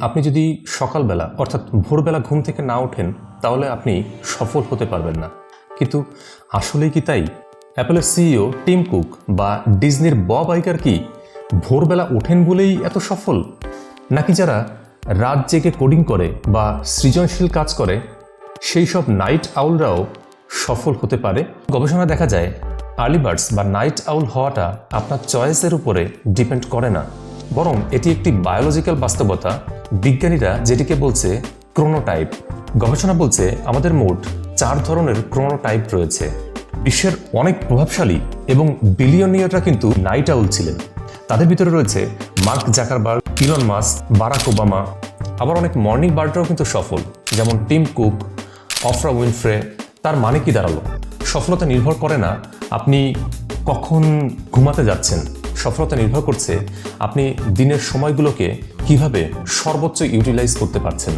আপনি যদি সকালবেলা অর্থাৎ ভোরবেলা ঘুম থেকে না ওঠেন তাহলে আপনি সফল হতে পারবেন না। কিন্তু আসলেই কি তাই? অ্যাপলের সিইও টিম কুক বা ডিজনির বব আইগার কি ভোরবেলা ওঠেন বলেই এত সফল, নাকি যারা রাত জেগে কোডিং করে বা সৃজনশীল কাজ করে সেই সব নাইট আউলরাও সফল হতে পারে? গবেষণা দেখা যায় আর্লি বার্ডস বা নাইট আউল হওয়াটা আপনার চয়েসের উপরে ডিপেন্ড করে না, বরং এটি একটি বায়োলজিক্যাল বাস্তবতা। বিজ্ঞানীরা যেটিকে বলছে ক্রোনোটাইপ। গবেষণা বলছে আমাদের মোট 4 ধরনের ক্রোনোটাইপ রয়েছে। বিশ্বের অনেক প্রভাবশালী এবং বিলিয়নিয়াররা কিন্তু নাইট আউল ছিলেন। তাদের ভিতরে রয়েছে mark Zuckerberg, Elon Musk, Barack Obama. আবার অনেক মর্নিং বার্ডরাও কিন্তু সফল, যেমন টিম কুক, অফরা উইনফ্রে। তার মানে কি দাঁড়ালো? সফলতা নির্ভর করে না আপনি কখন ঘুমাতে যাচ্ছেন, সফলতা নির্ভর করছে আপনি দিনের সময়গুলোকে কিভাবে সর্বোচ্চ ইউটিলাইজ করতে পারছেন।